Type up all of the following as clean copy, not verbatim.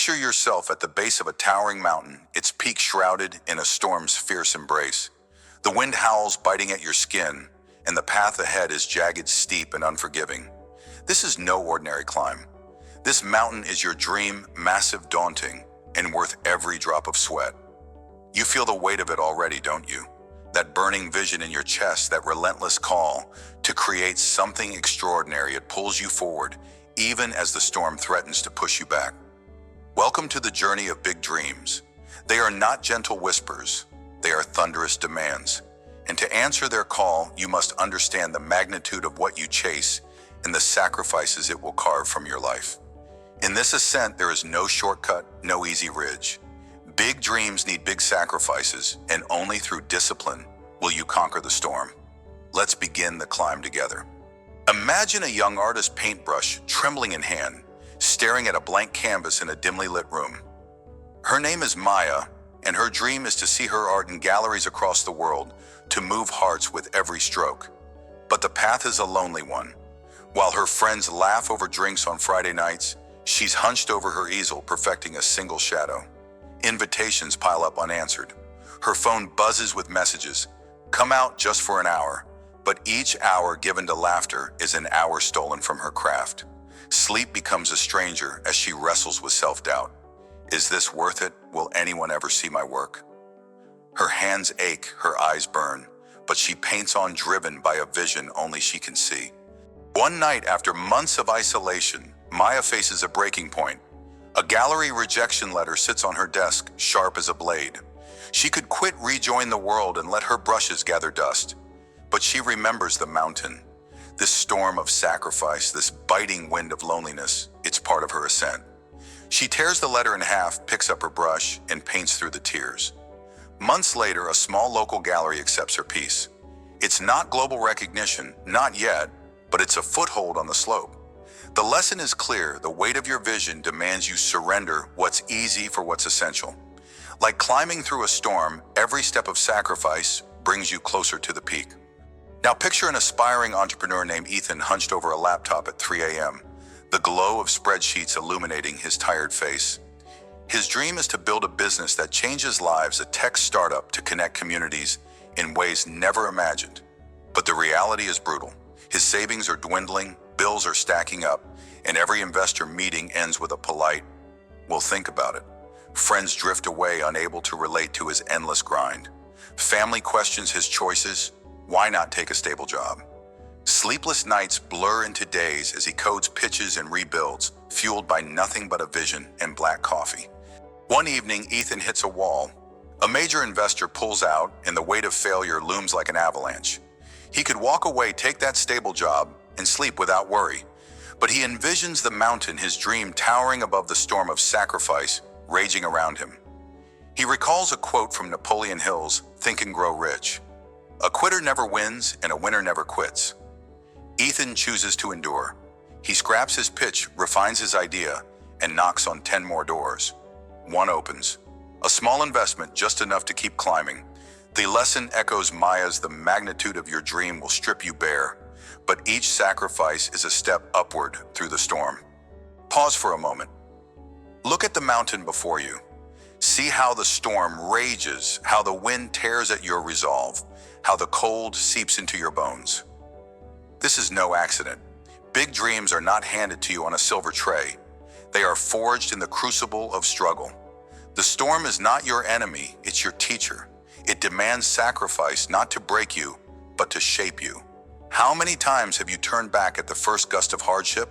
Picture yourself at the base of a towering mountain, its peak shrouded in a storm's fierce embrace. The wind howls, biting at your skin, and the path ahead is jagged, steep, and unforgiving. This is no ordinary climb. This mountain is your dream, massive, daunting, and worth every drop of sweat. You feel the weight of it already, don't you? That burning vision in your chest, that relentless call to create something extraordinary. It pulls you forward, even as the storm threatens to push you back. Welcome to the journey of big dreams. They are not gentle whispers, they are thunderous demands. And to answer their call, you must understand the magnitude of what you chase and the sacrifices it will carve from your life. In this ascent, there is no shortcut, no easy ridge. Big dreams need big sacrifices, and only through discipline will you conquer the storm. Let's begin the climb together. Imagine a young artist, paintbrush trembling in hand, staring at a blank canvas in a dimly lit room. Her name is Maya, and her dream is to see her art in galleries across the world, to move hearts with every stroke. But the path is a lonely one. While her friends laugh over drinks on Friday nights, she's hunched over her easel, perfecting a single shadow. Invitations pile up unanswered. Her phone buzzes with messages. Come out just for an hour. But each hour given to laughter is an hour stolen from her craft. Sleep becomes a stranger as she wrestles with self-doubt. Is this worth it? Will anyone ever see my work? Her hands ache, her eyes burn, but she paints on, driven by a vision only she can see. One night, after months of isolation, Maya faces a breaking point. A gallery rejection letter sits on her desk, sharp as a blade. She could quit, rejoin the world, and let her brushes gather dust. But she remembers the mountain. This storm of sacrifice, this biting wind of loneliness, it's part of her ascent. She tears the letter in half, picks up her brush, and paints through the tears. Months later, a small local gallery accepts her piece. It's not global recognition, not yet, but it's a foothold on the slope. The lesson is clear: the weight of your vision demands you surrender what's easy for what's essential. Like climbing through a storm, every step of sacrifice brings you closer to the peak. Now picture an aspiring entrepreneur named Ethan hunched over a laptop at 3 a.m., the glow of spreadsheets illuminating his tired face. His dream is to build a business that changes lives, a tech startup to connect communities in ways never imagined. But the reality is brutal. His savings are dwindling, bills are stacking up, and every investor meeting ends with a polite, "Well, think about it." Friends drift away, unable to relate to his endless grind. Family questions his choices. Why not take a stable job? Sleepless nights blur into days as he codes, pitches, and rebuilds, fueled by nothing but a vision and black coffee. One evening, Ethan hits a wall. A major investor pulls out, and the weight of failure looms like an avalanche. He could walk away, take that stable job, and sleep without worry. But he envisions the mountain, his dream, towering above the storm of sacrifice raging around him. He recalls a quote from Napoleon Hill's Think and Grow Rich. "A quitter never wins, and a winner never quits." Ethan chooses to endure. He scraps his pitch, refines his idea, and knocks on 10 more doors. One opens. A small investment, just enough to keep climbing. The lesson echoes Maya's: the magnitude of your dream will strip you bare, but each sacrifice is a step upward through the storm. Pause for a moment. Look at the mountain before you. See how the storm rages, how the wind tears at your resolve, how the cold seeps into your bones. This is no accident. Big dreams are not handed to you on a silver tray. They are forged in the crucible of struggle. The storm is not your enemy, it's your teacher. It demands sacrifice, not to break you, but to shape you. How many times have you turned back at the first gust of hardship?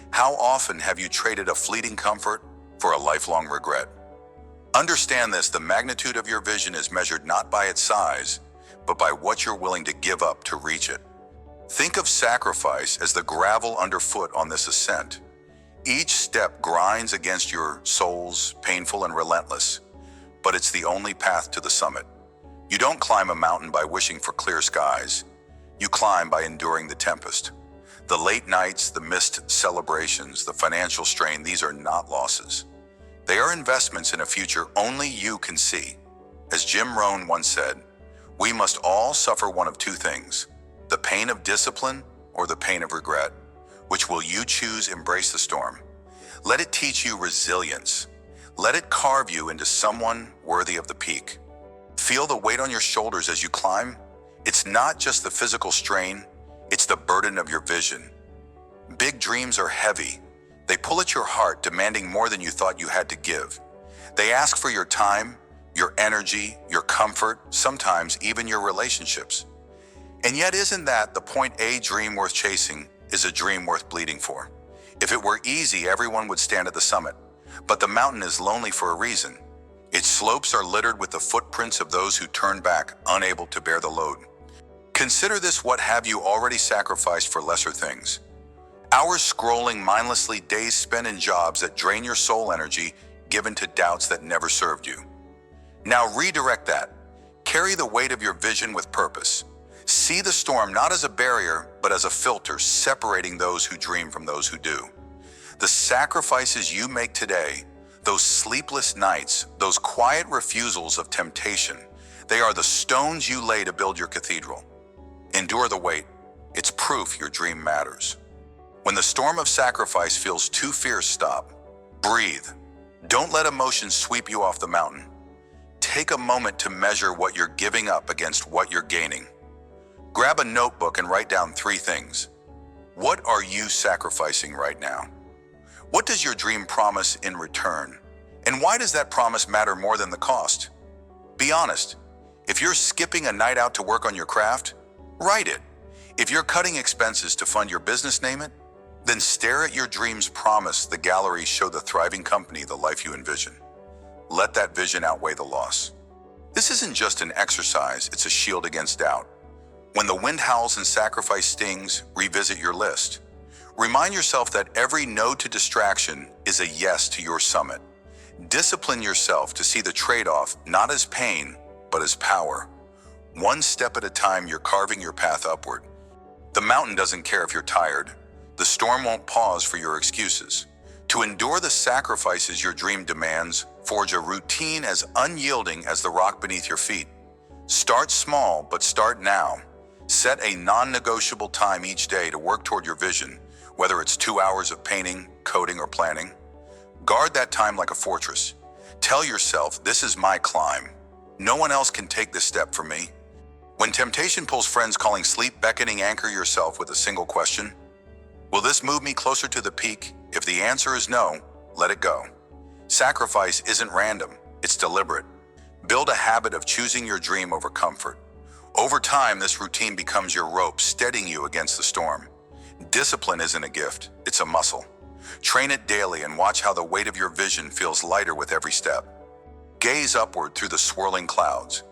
How often have you traded a fleeting comfort for a lifelong regret? Understand this: the magnitude of your vision is measured not by its size, but by what you're willing to give up to reach it. Think of sacrifice as the gravel underfoot on this ascent. Each step grinds against your soul's, painful and relentless, but it's the only path to the summit. You don't climb a mountain by wishing for clear skies. You climb by enduring the tempest. The late nights, the missed celebrations, the financial strain, these are not losses. They are investments in a future only you can see. As Jim Rohn once said, we must all suffer one of two things: the pain of discipline or the pain of regret. Which will you choose? Embrace the storm. Let it teach you resilience. Let it carve you into someone worthy of the peak. Feel the weight on your shoulders as you climb. It's not just the physical strain, it's the burden of your vision. Big dreams are heavy. They pull at your heart, demanding more than you thought you had to give. They ask for your time, your energy, your comfort, sometimes even your relationships. And yet, isn't that the point? A dream worth chasing is a dream worth bleeding for. If it were easy, everyone would stand at the summit. But the mountain is lonely for a reason. Its slopes are littered with the footprints of those who turn back, unable to bear the load. Consider this: what have you already sacrificed for lesser things? Hours scrolling mindlessly, days spent in jobs that drain your soul energy, given to doubts that never served you. Now redirect that. Carry the weight of your vision with purpose. See the storm not as a barrier, but as a filter separating those who dream from those who do. The sacrifices you make today, those sleepless nights, those quiet refusals of temptation, they are the stones you lay to build your cathedral. Endure the weight. It's proof your dream matters. When the storm of sacrifice feels too fierce, stop. Breathe. Don't let emotions sweep you off the mountain. Take a moment to measure what you're giving up against what you're gaining. Grab a notebook and write down 3 things. What are you sacrificing right now? What does your dream promise in return? And why does that promise matter more than the cost? Be honest. If you're skipping a night out to work on your craft, write it. If you're cutting expenses to fund your business, name it. Then stare at your dream's promise. The gallery show the thriving company, the life you envision. Let that vision outweigh the loss. This isn't just an exercise, it's a shield against doubt. When the wind howls and sacrifice stings, revisit your list. Remind yourself that every no to distraction is a yes to your summit. Discipline yourself to see the trade-off not as pain, but as power. One step at a time, you're carving your path upward. The mountain doesn't care if you're tired. The storm won't pause for your excuses. To endure the sacrifices your dream demands, forge a routine as unyielding as the rock beneath your feet. Start small, but start now. Set a non-negotiable time each day to work toward your vision, whether it's 2 hours of painting, coding, or planning. Guard that time like a fortress. Tell yourself, this is my climb. No one else can take this step for me. When temptation pulls friends calling sleep beckoning, anchor yourself with a single question. Will this move me closer to the peak? If the answer is no, let it go. Sacrifice isn't random, it's deliberate. Build a habit of choosing your dream over comfort. Over time, this routine becomes your rope, steadying you against the storm. Discipline isn't a gift, it's a muscle. Train it daily and watch how the weight of your vision feels lighter with every step. Gaze upward through the swirling clouds.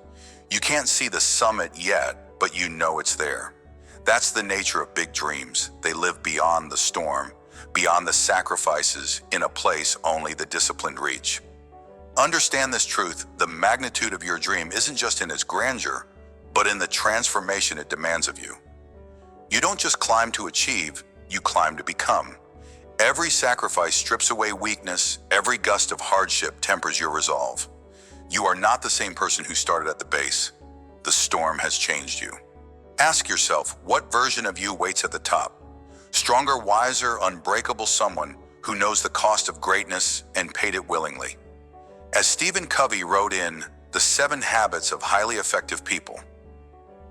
You can't see the summit yet, but you know it's there. That's the nature of big dreams. They live beyond the storm, beyond the sacrifices, in a place only the disciplined reach. Understand this truth: the magnitude of your dream isn't just in its grandeur, but in the transformation it demands of you. You don't just climb to achieve, you climb to become. Every sacrifice strips away weakness, every gust of hardship tempers your resolve. You are not the same person who started at the base. The storm has changed you. Ask yourself, what version of you waits at the top? Stronger, wiser, unbreakable, someone who knows the cost of greatness and paid it willingly. As Stephen Covey wrote in The 7 Habits of Highly Effective People,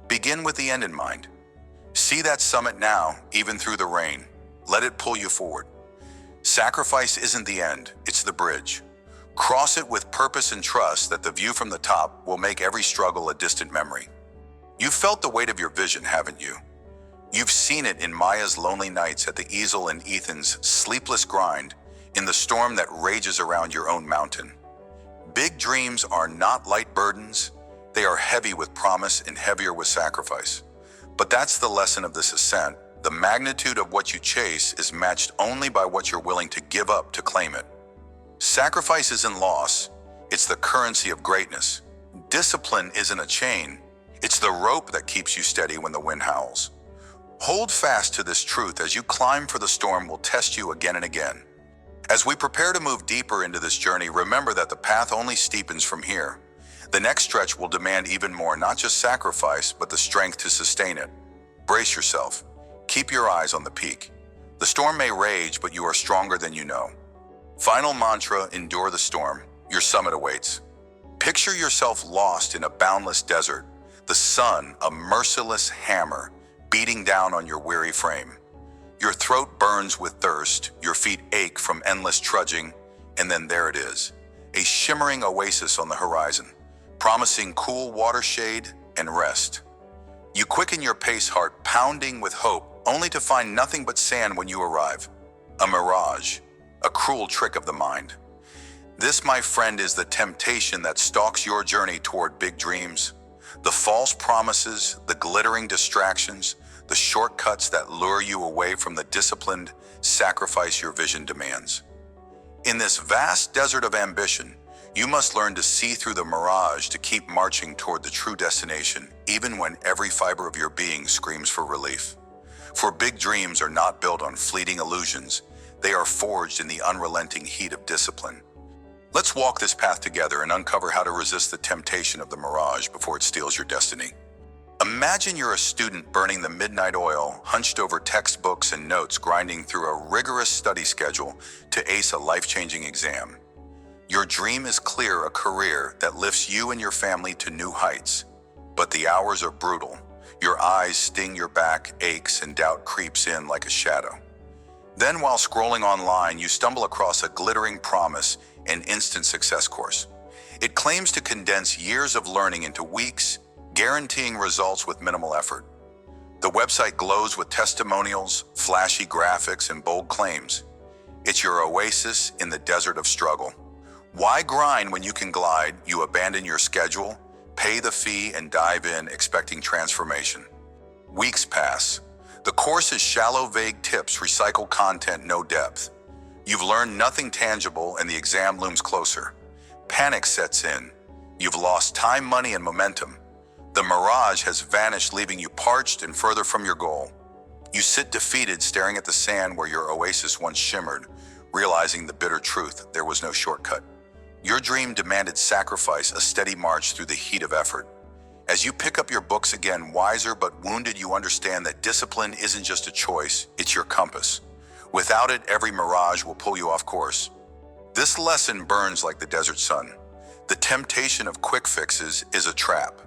begin with the end in mind. See that summit now, even through the rain. Let it pull you forward. Sacrifice isn't the end, it's the bridge. Cross it with purpose and trust that the view from the top will make every struggle a distant memory. You've felt the weight of your vision, haven't you? You've seen it in Maya's lonely nights at the easel and Ethan's sleepless grind in the storm that rages around your own mountain. Big dreams are not light burdens. They are heavy with promise and heavier with sacrifice. But that's the lesson of this ascent. The magnitude of what you chase is matched only by what you're willing to give up to claim it. Sacrifice isn't loss, it's the currency of greatness. Discipline isn't a chain, it's the rope that keeps you steady when the wind howls. Hold fast to this truth as you climb, for the storm will test you again and again. As we prepare to move deeper into this journey, remember that the path only steepens from here. The next stretch will demand even more, not just sacrifice, but the strength to sustain it. Brace yourself. Keep your eyes on the peak. The storm may rage, but you are stronger than you know. Final mantra, endure the storm. Your summit awaits. Picture yourself lost in a boundless desert, the sun a merciless hammer beating down on your weary frame. Your throat burns with thirst, your feet ache from endless trudging, and then there it is, a shimmering oasis on the horizon, promising cool water shade and rest. You quicken your pace, heart pounding with hope, only to find nothing but sand when you arrive. A mirage, a cruel trick of the mind. This, my friend, is the temptation that stalks your journey toward big dreams. The false promises, the glittering distractions, the shortcuts that lure you away from the disciplined sacrifice your vision demands. In this vast desert of ambition, you must learn to see through the mirage to keep marching toward the true destination, even when every fiber of your being screams for relief. For big dreams are not built on fleeting illusions. They are forged in the unrelenting heat of discipline. Let's walk this path together and uncover how to resist the temptation of the mirage before it steals your destiny. Imagine you're a student burning the midnight oil, hunched over textbooks and notes, grinding through a rigorous study schedule to ace a life-changing exam. Your dream is clear, a career that lifts you and your family to new heights. But the hours are brutal. Your eyes sting, your back aches, and doubt creeps in like a shadow. Then, while scrolling online, you stumble across a glittering promise, an instant success course. It claims to condense years of learning into weeks, guaranteeing results with minimal effort. The website glows with testimonials, flashy graphics, and bold claims. It's your oasis in the desert of struggle. Why grind when you can glide? You abandon your schedule, pay the fee, and dive in expecting transformation. Weeks pass. The course is shallow, vague tips, recycled content, no depth. You've learned nothing tangible, and the exam looms closer. Panic sets in. You've lost time, money, and momentum. The mirage has vanished, leaving you parched and further from your goal. You sit defeated, staring at the sand where your oasis once shimmered, realizing the bitter truth: there was no shortcut. Your dream demanded sacrifice, a steady march through the heat of effort. As you pick up your books again, wiser but wounded, you understand that discipline isn't just a choice, it's your compass. Without it, every mirage will pull you off course. This lesson burns like the desert sun. The temptation of quick fixes is a trap.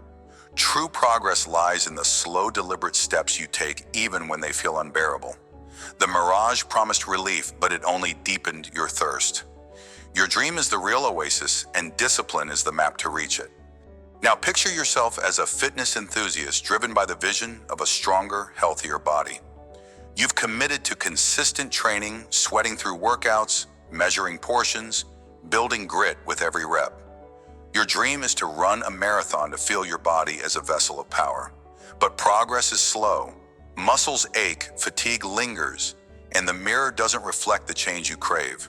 True progress lies in the slow, deliberate steps you take, even when they feel unbearable. The mirage promised relief, but it only deepened your thirst. Your dream is the real oasis, and discipline is the map to reach it. Now picture yourself as a fitness enthusiast driven by the vision of a stronger, healthier body. You've committed to consistent training, sweating through workouts, measuring portions, building grit with every rep. Your dream is to run a marathon, to feel your body as a vessel of power. But progress is slow. Muscles ache, fatigue lingers, and the mirror doesn't reflect the change you crave.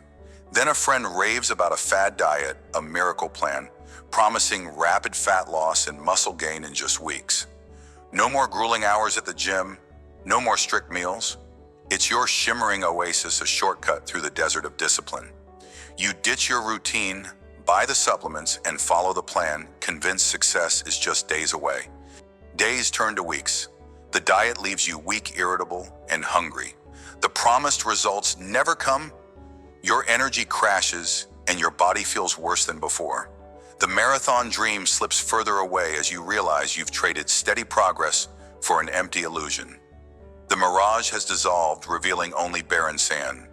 Then a friend raves about a fad diet, a miracle plan, promising rapid fat loss and muscle gain in just weeks. No more grueling hours at the gym, no more strict meals. It's your shimmering oasis, a shortcut through the desert of discipline. You ditch your routine, buy the supplements, and follow the plan, convinced success is just days away. Days turn to weeks. The diet leaves you weak, irritable, and hungry. The promised results never come. Your energy crashes, and your body feels worse than before. The marathon dream slips further away as you realize you've traded steady progress for an empty illusion. The mirage has dissolved, revealing only barren sand.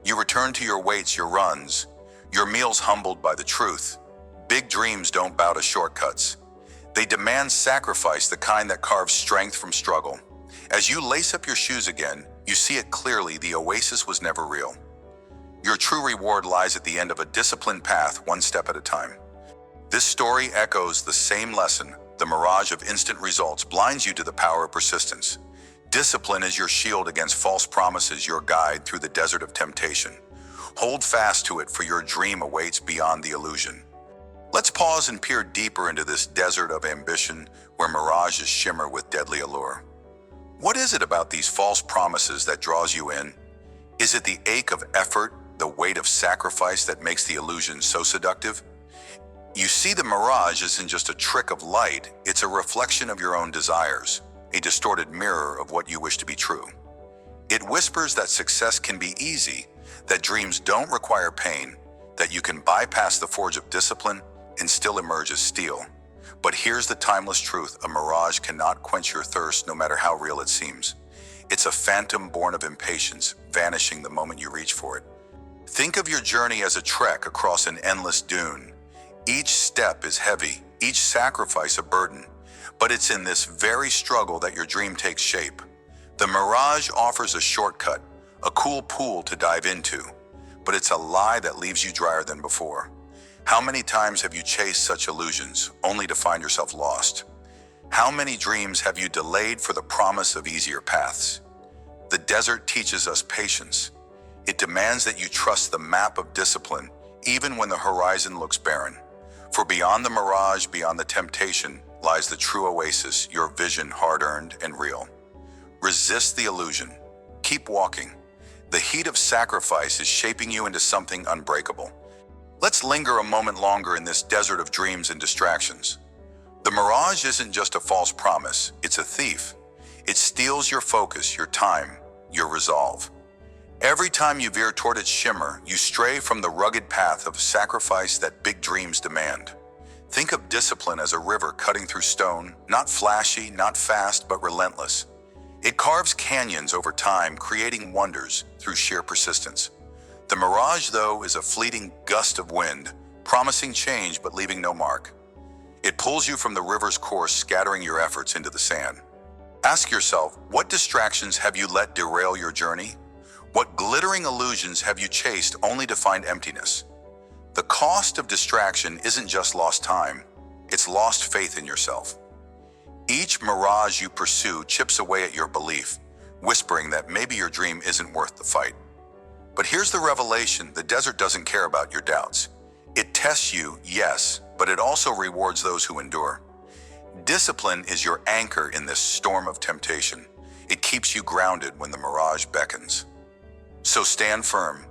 You return to your weights, your runs, your meals, humbled by the truth. Big dreams don't bow to shortcuts. They demand sacrifice, the kind that carves strength from struggle. As you lace up your shoes again, you see it clearly: the oasis was never real. Your true reward lies at the end of a disciplined path, one step at a time. This story echoes the same lesson. The mirage of instant results blinds you to the power of persistence. Discipline is your shield against false promises, your guide through the desert of temptation. Hold fast to it, for your dream awaits beyond the illusion. Let's pause and peer deeper into this desert of ambition where mirages shimmer with deadly allure. What is it about these false promises that draws you in? Is it the ache of effort, the weight of sacrifice that makes the illusion so seductive? You see, the mirage isn't just a trick of light, it's a reflection of your own desires, a distorted mirror of what you wish to be true. It whispers that success can be easy, that dreams don't require pain, that you can bypass the forge of discipline and still emerge as steel. But here's the timeless truth: a mirage cannot quench your thirst, no matter how real it seems. It's a phantom born of impatience, vanishing the moment you reach for it. Think of your journey as a trek across an endless dune. Each step is heavy, each sacrifice a burden, but it's in this very struggle that your dream takes shape. The mirage offers a shortcut, a cool pool to dive into, but it's a lie that leaves you drier than before. How many times have you chased such illusions, only to find yourself lost? How many dreams have you delayed for the promise of easier paths? The desert teaches us patience. It demands that you trust the map of discipline, even when the horizon looks barren. For beyond the mirage, beyond the temptation, lies the true oasis, your vision hard-earned and real. Resist the illusion. Keep walking. The heat of sacrifice is shaping you into something unbreakable. Let's linger a moment longer in this desert of dreams and distractions. The mirage isn't just a false promise, it's a thief. It steals your focus, your time, your resolve. Every time you veer toward its shimmer, you stray from the rugged path of sacrifice that big dreams demand. Think of discipline as a river cutting through stone, not flashy, not fast, but relentless. It carves canyons over time, creating wonders through sheer persistence. The mirage, though, is a fleeting gust of wind, promising change but leaving no mark. It pulls you from the river's course, scattering your efforts into the sand. Ask yourself, what distractions have you let derail your journey? What glittering illusions have you chased only to find emptiness? The cost of distraction isn't just lost time, it's lost faith in yourself. Each mirage you pursue chips away at your belief, whispering that maybe your dream isn't worth the fight. But here's the revelation: the desert doesn't care about your doubts. It tests you, yes, but it also rewards those who endure. Discipline is your anchor in this storm of temptation. It keeps you grounded when the mirage beckons. So stand firm.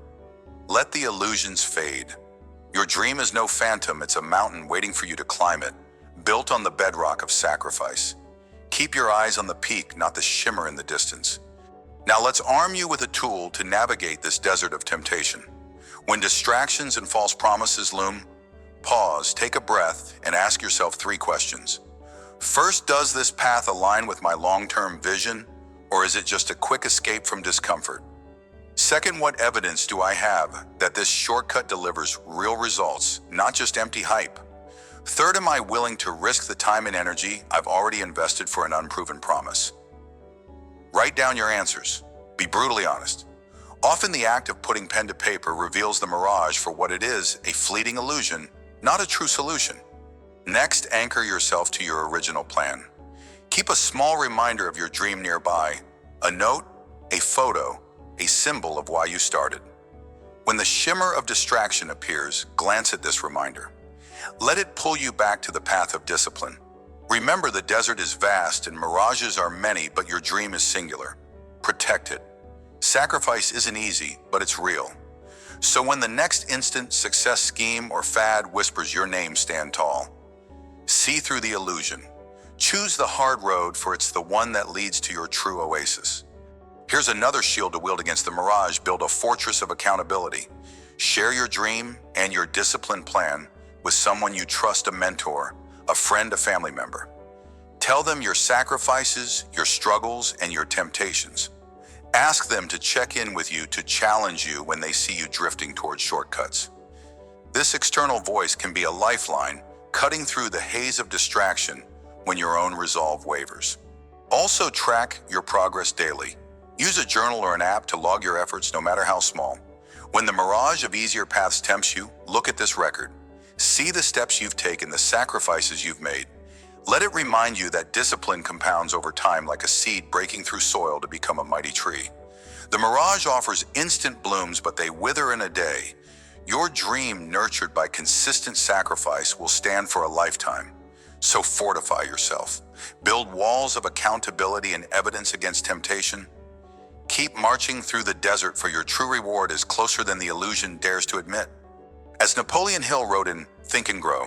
Let the illusions fade. Your dream is no phantom, it's a mountain waiting for you to climb it, built on the bedrock of sacrifice. Keep your eyes on the peak, not the shimmer in the distance. Now let's arm you with a tool to navigate this desert of temptation. When distractions and false promises loom, pause, take a breath, and ask yourself 3 questions. First, does this path align with my long-term vision, or is it just a quick escape from discomfort? Second, what evidence do I have that this shortcut delivers real results, not just empty hype? Third, am I willing to risk the time and energy I've already invested for an unproven promise? Write down your answers. Be brutally honest. Often the act of putting pen to paper reveals the mirage for what it is: a fleeting illusion, not a true solution. Next, anchor yourself to your original plan. Keep a small reminder of your dream nearby, a note, a photo, a symbol of why you started. When the shimmer of distraction appears, glance at this reminder. Let it pull you back to the path of discipline. Remember, the desert is vast and mirages are many, but your dream is singular. Protect it. Sacrifice isn't easy, but it's real. So when the next instant success scheme or fad whispers your name, stand tall. See through the illusion. Choose the hard road, for it's the one that leads to your true oasis. Here's another shield to wield against the mirage: build a fortress of accountability. Share your dream and your discipline plan with someone you trust, a mentor, a friend, a family member. Tell them your sacrifices, your struggles, and your temptations. Ask them to check in with you, to challenge you when they see you drifting towards shortcuts. This external voice can be a lifeline, cutting through the haze of distraction when your own resolve wavers. Also, track your progress daily. Use a journal or an app to log your efforts, no matter how small. When the mirage of easier paths tempts you, look at this record. See the steps you've taken, the sacrifices you've made. Let it remind you that discipline compounds over time, like a seed breaking through soil to become a mighty tree. The mirage offers instant blooms, but they wither in a day. Your dream, nurtured by consistent sacrifice, will stand for a lifetime. So fortify yourself. Build walls of accountability and evidence against temptation. Keep marching through the desert, for your true reward is closer than the illusion dares to admit. As Napoleon Hill wrote in Think and Grow,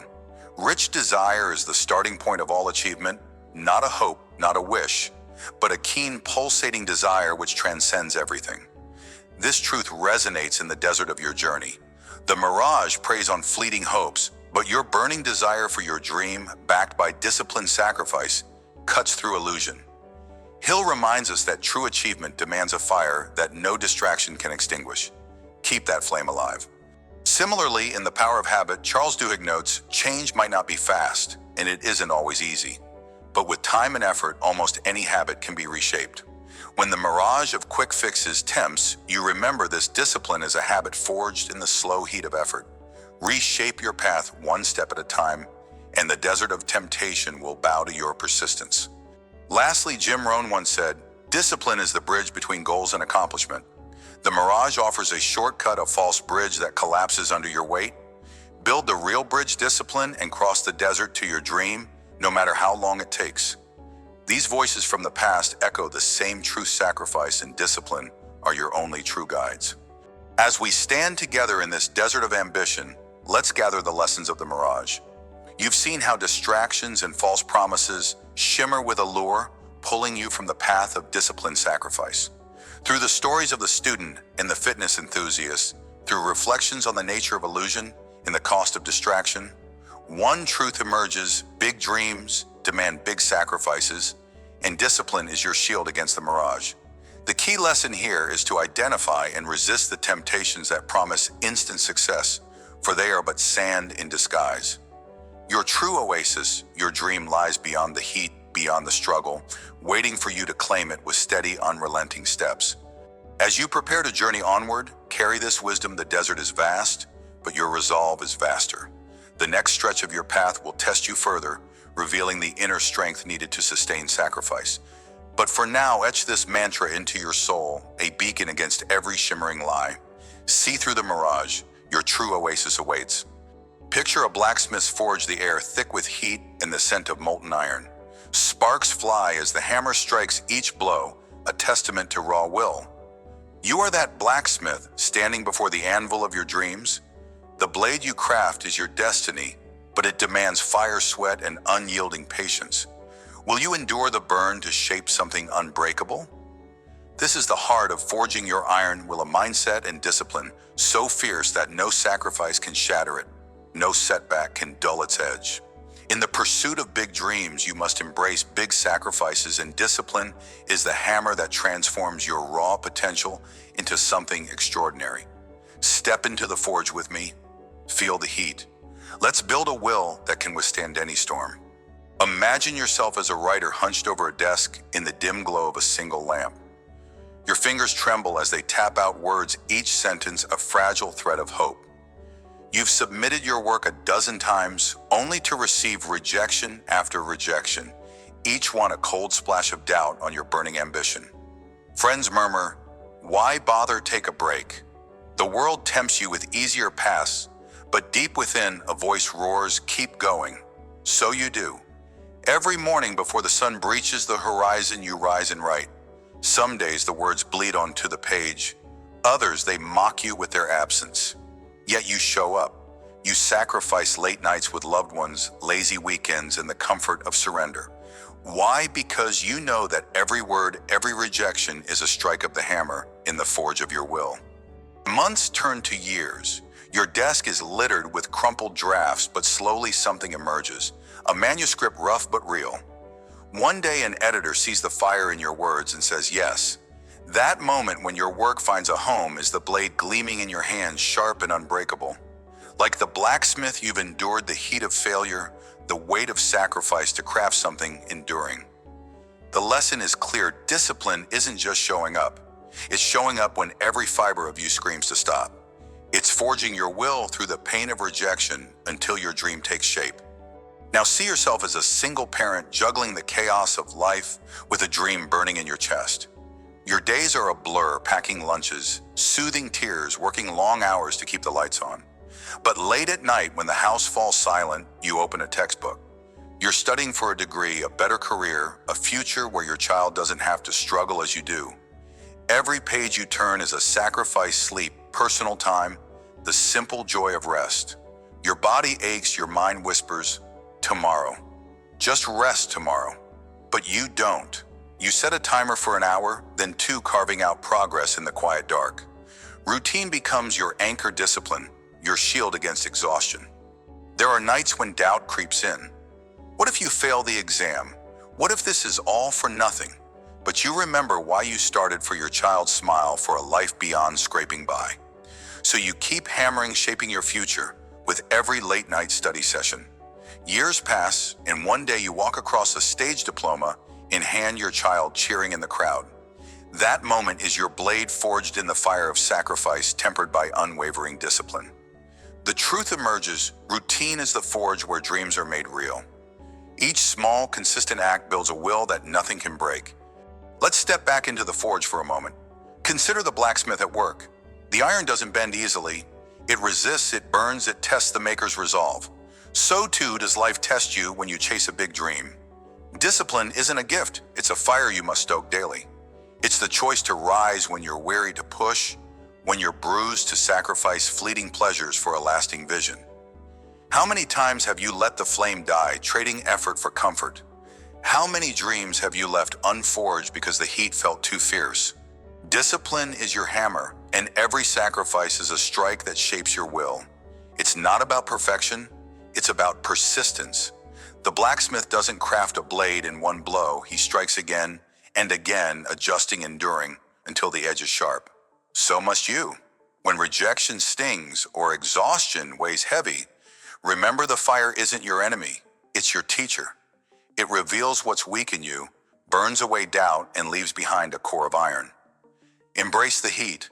rich desire is the starting point of all achievement, not a hope, not a wish, but a keen, pulsating desire which transcends everything. This truth resonates in the desert of your journey. The mirage preys on fleeting hopes, but your burning desire for your dream, backed by disciplined sacrifice, cuts through illusion. Hill reminds us that true achievement demands a fire that no distraction can extinguish. Keep that flame alive. Similarly, in The Power of Habit, Charles Duhigg notes, change might not be fast, and it isn't always easy. But with time and effort, almost any habit can be reshaped. When the mirage of quick fixes tempts, you remember this discipline is a habit forged in the slow heat of effort. Reshape your path one step at a time, and the desert of temptation will bow to your persistence. Lastly, Jim Rohn once said, discipline is the bridge between goals and accomplishment. The mirage offers a shortcut, a false bridge that collapses under your weight. Build the real bridge discipline and cross the desert to your dream, no matter how long it takes. These voices from the past echo the same true. Sacrifice and discipline are your only true guides. As we stand together in this desert of ambition, let's gather the lessons of the mirage. You've seen how distractions and false promises shimmer with allure, pulling you from the path of disciplined sacrifice. Through the stories of the student and the fitness enthusiast, through reflections on the nature of illusion and the cost of distraction, one truth emerges: big dreams demand big sacrifices, and discipline is your shield against the mirage. The key lesson here is to identify and resist the temptations that promise instant success, for they are but sand in disguise. Your true oasis, your dream, lies beyond the heat, beyond the struggle, waiting for you to claim it with steady, unrelenting steps. As you prepare to journey onward, carry this wisdom: the desert is vast, but your resolve is vaster. The next stretch of your path will test you further, revealing the inner strength needed to sustain sacrifice. But for now, etch this mantra into your soul, a beacon against every shimmering lie. See through the mirage, your true oasis awaits. Picture a blacksmith's forge, the air thick with heat and the scent of molten iron. Sparks fly as the hammer strikes each blow, a testament to raw will. You are that blacksmith standing before the anvil of your dreams. The blade you craft is your destiny, but it demands fire, sweat, and unyielding patience. Will you endure the burn to shape something unbreakable? This is the heart of forging your iron, will a mindset and discipline so fierce that no sacrifice can shatter it, no setback can dull its edge. In the pursuit of big dreams, you must embrace big sacrifices, and discipline is the hammer that transforms your raw potential into something extraordinary. Step into the forge with me. Feel the heat. Let's build a will that can withstand any storm. Imagine yourself as a writer hunched over a desk in the dim glow of a single lamp. Your fingers tremble as they tap out words, each sentence a fragile thread of hope. You've submitted your work a dozen times, only to receive rejection after rejection, each one a cold splash of doubt on your burning ambition. Friends murmur, "Why bother? Take a break." The world tempts you with easier paths, but deep within, a voice roars, "Keep going." So you do. Every morning before the sun breaches the horizon, you rise and write. Some days the words bleed onto the page. Others, they mock you with their absence. Yet you show up. You sacrifice late nights with loved ones, lazy weekends, and the comfort of surrender. Why? Because you know that every word, every rejection is a strike of the hammer in the forge of your will. Months turn to years. Your desk is littered with crumpled drafts, but slowly something emerges. A manuscript, rough but real. One day an editor sees the fire in your words and says yes. That moment when your work finds a home is the blade gleaming in your hands, sharp and unbreakable. Like the blacksmith, you've endured the heat of failure, the weight of sacrifice to craft something enduring. The lesson is clear: discipline isn't just showing up. It's showing up when every fiber of you screams to stop. It's forging your will through the pain of rejection until your dream takes shape. Now see yourself as a single parent juggling the chaos of life with a dream burning in your chest. Your days are a blur, packing lunches, soothing tears, working long hours to keep the lights on. But late at night, when the house falls silent, you open a textbook. You're studying for a degree, a better career, a future where your child doesn't have to struggle as you do. Every page you turn is a sacrifice, sleep, personal time, the simple joy of rest. Your body aches, your mind whispers, tomorrow. Just rest tomorrow. But you don't. You set a timer for an hour, then two, carving out progress in the quiet dark. Routine becomes your anchor discipline, your shield against exhaustion. There are nights when doubt creeps in. What if you fail the exam? What if this is all for nothing? But you remember why you started, for your child's smile, for a life beyond scraping by. So you keep hammering, shaping your future with every late night study session. Years pass, and one day you walk across a stage, diploma in hand, your child cheering in the crowd. That moment is your blade forged in the fire of sacrifice, tempered by unwavering discipline. The truth emerges: routine is the forge where dreams are made real. Each small, consistent act builds a will that nothing can break. Let's step back into the forge for a moment. Consider the blacksmith at work. The iron doesn't bend easily. It resists, it burns, it tests the maker's resolve. So too does life test you when you chase a big dream. Discipline isn't a gift, it's a fire you must stoke daily. It's the choice to rise when you're weary, to push when you're bruised, to sacrifice fleeting pleasures for a lasting vision. How many times have you let the flame die, trading effort for comfort? How many dreams have you left unforged because the heat felt too fierce? Discipline is your hammer, and every sacrifice is a strike that shapes your will. It's not about perfection, it's about persistence. The blacksmith doesn't craft a blade in one blow, he strikes again and again, adjusting, enduring, until the edge is sharp. So must you. When rejection stings or exhaustion weighs heavy, remember the fire isn't your enemy, it's your teacher. It reveals what's weak in you, burns away doubt, and leaves behind a core of iron. Embrace the heat.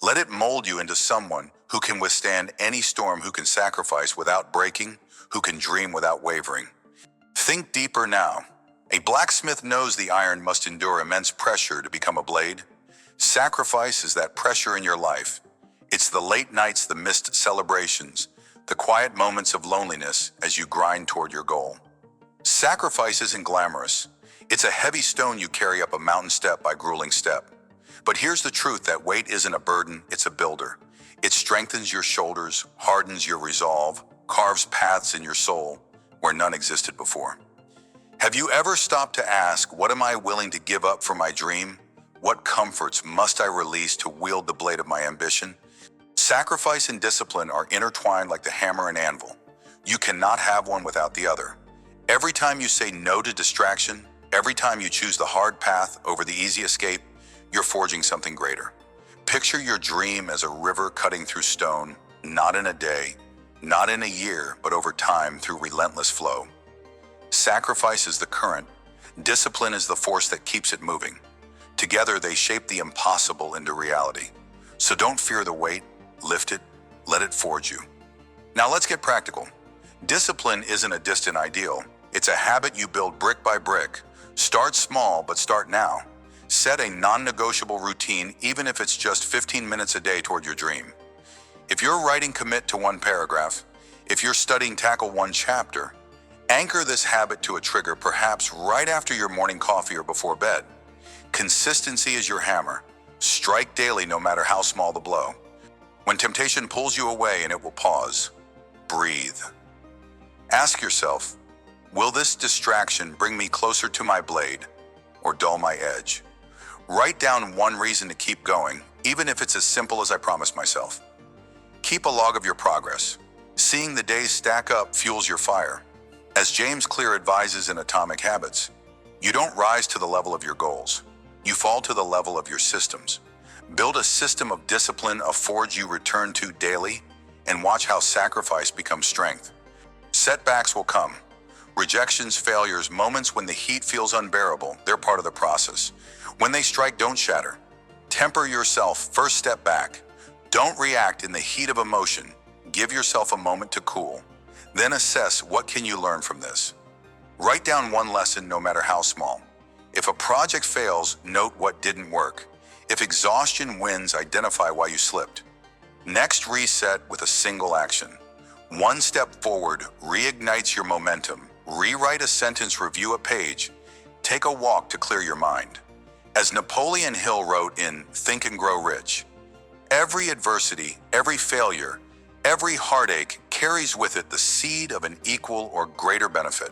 Let it mold you into someone who can withstand any storm, who can sacrifice without breaking, who can dream without wavering. Think deeper now. A blacksmith knows the iron must endure immense pressure to become a blade. Sacrifice is that pressure in your life. It's the late nights, the missed celebrations, the quiet moments of loneliness as you grind toward your goal. Sacrifice isn't glamorous. It's a heavy stone you carry up a mountain step by grueling step. But here's the truth: that weight isn't a burden, it's a builder. It strengthens your shoulders, hardens your resolve, carves paths in your soul where none existed before. Have you ever stopped to ask, what am I willing to give up for my dream? What comforts must I release to wield the blade of my ambition? Sacrifice and discipline are intertwined like the hammer and anvil. You cannot have one without the other. Every time you say no to distraction, every time you choose the hard path over the easy escape, you're forging something greater. Picture your dream as a river cutting through stone, not in a day, not in a year, but over time, through relentless flow. Sacrifice is the current, discipline is the force that keeps it moving. Together they shape the impossible into reality. So don't fear the weight, lift it, let it forge you. Now let's get practical. Discipline isn't a distant ideal, it's a habit you build brick by brick. Start small, but start now. Set a non-negotiable routine, even if it's just 15 minutes a day toward your dream. If you're writing, commit to one paragraph. If you're studying, tackle one chapter. Anchor this habit to a trigger, perhaps right after your morning coffee or before bed. Consistency is your hammer. Strike daily, no matter how small the blow. When temptation pulls you away, and it will pause, breathe. Ask yourself, will this distraction bring me closer to my blade or dull my edge? Write down one reason to keep going, even if it's as simple as I promised myself. Keep a log of your progress. Seeing the days stack up fuels your fire. As James Clear advises in Atomic Habits, you don't rise to the level of your goals. You fall to the level of your systems. Build a system of discipline, a forge you return to daily, and watch how sacrifice becomes strength. Setbacks will come. Rejections, failures, moments when the heat feels unbearable, they're part of the process. When they strike, don't shatter. Temper yourself. First, step back. Don't react in the heat of emotion. Give yourself a moment to cool. Then assess, what can you learn from this? Write down one lesson, no matter how small. If a project fails, note what didn't work. If exhaustion wins, identify why you slipped. Next, reset with a single action. One step forward reignites your momentum. Rewrite a sentence, review a page. Take a walk to clear your mind. As Napoleon Hill wrote in Think and Grow Rich, every adversity, every failure, every heartache carries with it the seed of an equal or greater benefit.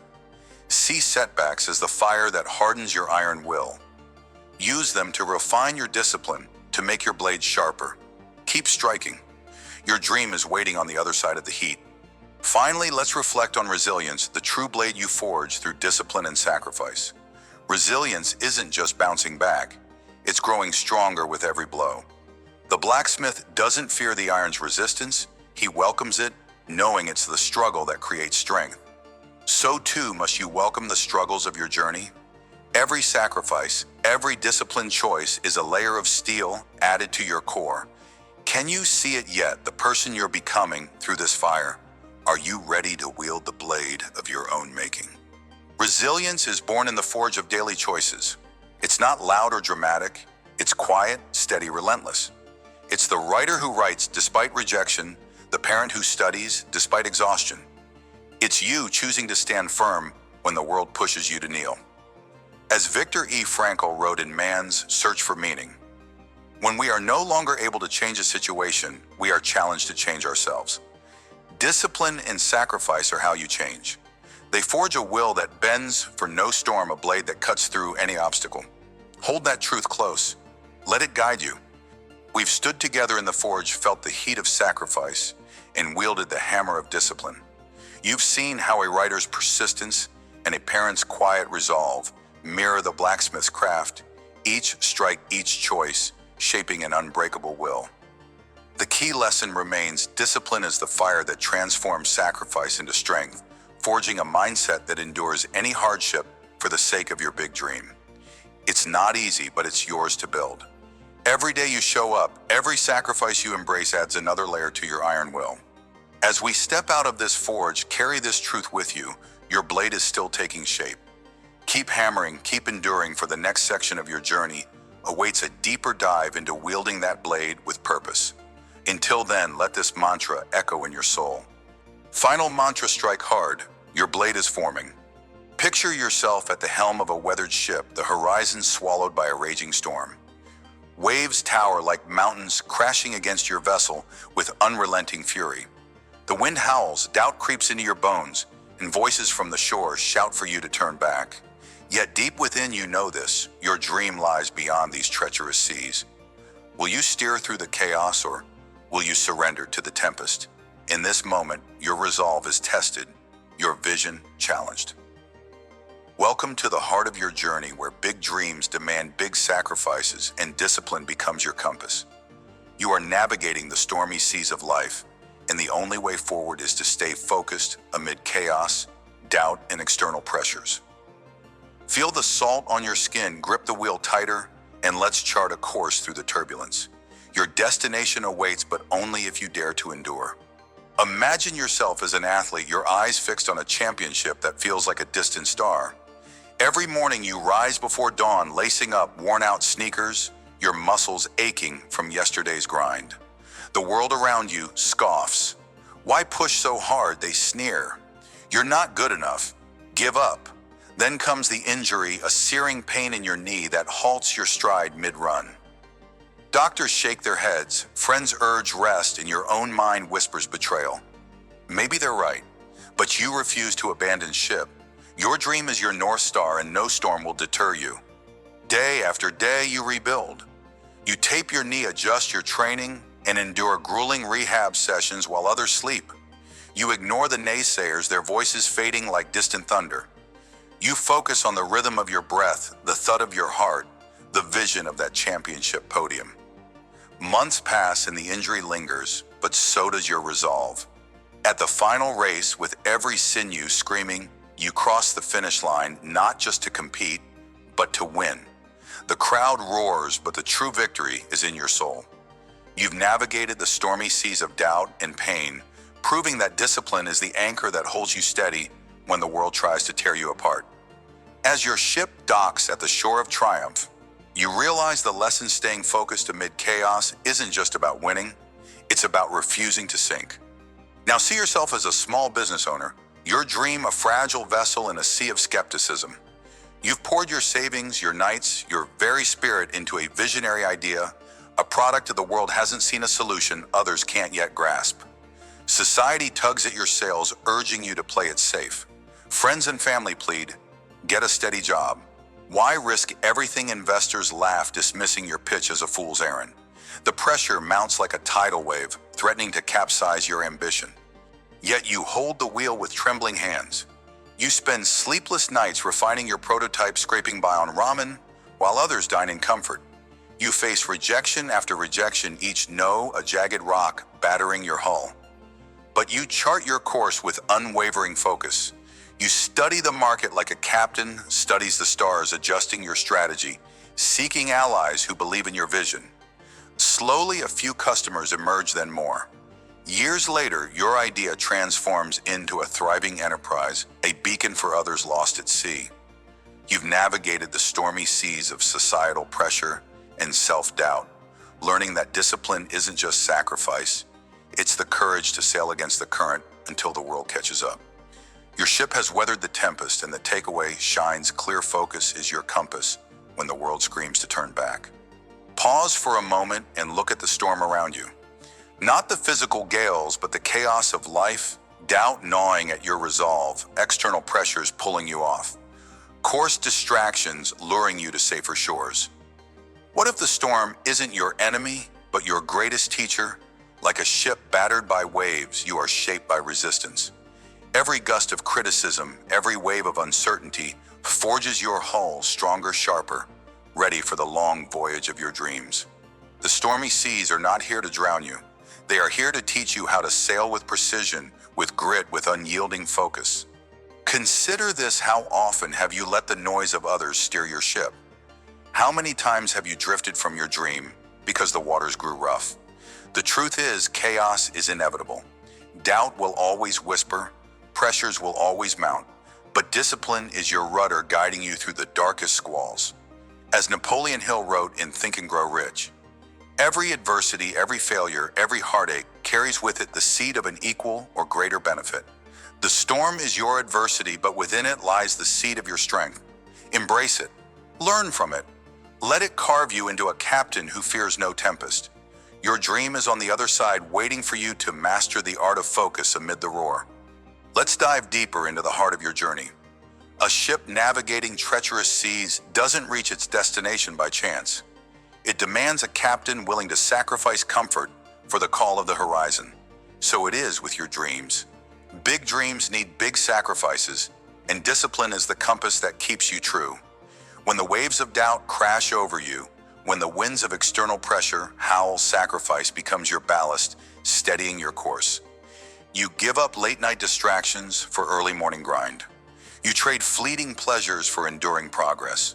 See setbacks as the fire that hardens your iron will. Use them to refine your discipline, to make your blade sharper. Keep striking. Your dream is waiting on the other side of the heat. Finally, let's reflect on resilience, the true blade you forge through discipline and sacrifice. Resilience isn't just bouncing back, it's growing stronger with every blow. The blacksmith doesn't fear the iron's resistance, he welcomes it, knowing it's the struggle that creates strength. So too must you welcome the struggles of your journey. Every sacrifice, every disciplined choice is a layer of steel added to your core. Can you see it yet, the person you're becoming through this fire? Are you ready to wield the blade of your own making? Resilience is born in the forge of daily choices. It's not loud or dramatic. It's quiet, steady, relentless. It's the writer who writes despite rejection, the parent who studies despite exhaustion. It's you choosing to stand firm when the world pushes you to kneel. As Viktor E. Frankl wrote in Man's Search for Meaning, when we are no longer able to change a situation, we are challenged to change ourselves. Discipline and sacrifice are how you change. They forge a will that bends for no storm, a blade that cuts through any obstacle. Hold that truth close. Let it guide you. We've stood together in the forge, felt the heat of sacrifice, and wielded the hammer of discipline. You've seen how a writer's persistence and a parent's quiet resolve mirror the blacksmith's craft, each strike, each choice, shaping an unbreakable will. The key lesson remains: discipline is the fire that transforms sacrifice into strength, forging a mindset that endures any hardship for the sake of your big dream. It's not easy, but it's yours to build. Every day you show up, every sacrifice you embrace adds another layer to your iron will. As we step out of this forge, carry this truth with you: your blade is still taking shape. Keep hammering, keep enduring, for the next section of your journey awaits a deeper dive into wielding that blade with purpose. Until then, let this mantra echo in your soul. Final mantra: strike hard, your blade is forming. Picture yourself at the helm of a weathered ship, the horizon swallowed by a raging storm. Waves tower like mountains, crashing against your vessel with unrelenting fury. The wind howls, doubt creeps into your bones, and voices from the shore shout for you to turn back. Yet deep within you know this: your dream lies beyond these treacherous seas. Will you steer through the chaos, or will you surrender to the tempest? In this moment, your resolve is tested, your vision challenged. Welcome to the heart of your journey, where big dreams demand big sacrifices and discipline becomes your compass. You are navigating the stormy seas of life, and the only way forward is to stay focused amid chaos, doubt, and external pressures. Feel the salt on your skin, grip the wheel tighter, and let's chart a course through the turbulence. Your destination awaits, but only if you dare to endure. Imagine yourself as an athlete, your eyes fixed on a championship that feels like a distant star. Every morning you rise before dawn, lacing up worn-out sneakers, your muscles aching from yesterday's grind. The world around you scoffs. Why push so hard? They sneer. You're not good enough. Give up. Then comes the injury, a searing pain in your knee that halts your stride mid-run. Doctors shake their heads, friends urge rest, and your own mind whispers betrayal. Maybe they're right, but you refuse to abandon ship. Your dream is your North Star, and no storm will deter you. Day after day, you rebuild. You tape your knee, adjust your training, and endure grueling rehab sessions while others sleep. You ignore the naysayers, their voices fading like distant thunder. You focus on the rhythm of your breath, the thud of your heart, the vision of that championship podium. Months pass and the injury lingers, but so does your resolve. At the final race, with every sinew screaming, you cross the finish line, not just to compete, but to win. The crowd roars, but the true victory is in your soul. You've navigated the stormy seas of doubt and pain, proving that discipline is the anchor that holds you steady when the world tries to tear you apart. As your ship docks at the shore of triumph, you realize the lesson: staying focused amid chaos isn't just about winning, it's about refusing to sink. Now see yourself as a small business owner, your dream a fragile vessel in a sea of skepticism. You've poured your savings, your nights, your very spirit into a visionary idea, a product the world hasn't seen, a solution others can't yet grasp. Society tugs at your sails, urging you to play it safe. Friends and family plead, get a steady job. Why risk everything? Investors laugh, dismissing your pitch as a fool's errand. The pressure mounts like a tidal wave, threatening to capsize your ambition. Yet you hold the wheel with trembling hands. You spend sleepless nights refining your prototype, scraping by on ramen, while others dine in comfort. You face rejection after rejection, each no a jagged rock battering your hull. But you chart your course with unwavering focus. You study the market like a captain studies the stars, adjusting your strategy, seeking allies who believe in your vision. Slowly, a few customers emerge, then more. Years later, your idea transforms into a thriving enterprise, a beacon for others lost at sea. You've navigated the stormy seas of societal pressure and self-doubt, learning that discipline isn't just sacrifice, it's the courage to sail against the current until the world catches up. Your ship has weathered the tempest, and the takeaway shines: clear focus is your compass when the world screams to turn back. Pause for a moment and look at the storm around you. Not the physical gales, but the chaos of life, doubt gnawing at your resolve, external pressures pulling you off, coarse distractions luring you to safer shores. What if the storm isn't your enemy, but your greatest teacher? Like a ship battered by waves, you are shaped by resistance. Every gust of criticism, every wave of uncertainty forges your hull stronger, sharper, ready for the long voyage of your dreams. The stormy seas are not here to drown you. They are here to teach you how to sail with precision, with grit, with unyielding focus. Consider this: how often have you let the noise of others steer your ship? How many times have you drifted from your dream because the waters grew rough? The truth is, chaos is inevitable. Doubt will always whisper, pressures will always mount, but discipline is your rudder guiding you through the darkest squalls. As Napoleon Hill wrote in Think and Grow Rich, every adversity, every failure, every heartache carries with it the seed of an equal or greater benefit. The storm is your adversity, but within it lies the seed of your strength. Embrace it. Learn from it. Let it carve you into a captain who fears no tempest. Your dream is on the other side, waiting for you to master the art of focus amid the roar. Let's dive deeper into the heart of your journey. A ship navigating treacherous seas doesn't reach its destination by chance. It demands a captain willing to sacrifice comfort for the call of the horizon. So it is with your dreams. Big dreams need big sacrifices, and discipline is the compass that keeps you true. When the waves of doubt crash over you, when the winds of external pressure howl, sacrifice becomes your ballast, steadying your course. You give up late-night distractions for early morning grind. You trade fleeting pleasures for enduring progress.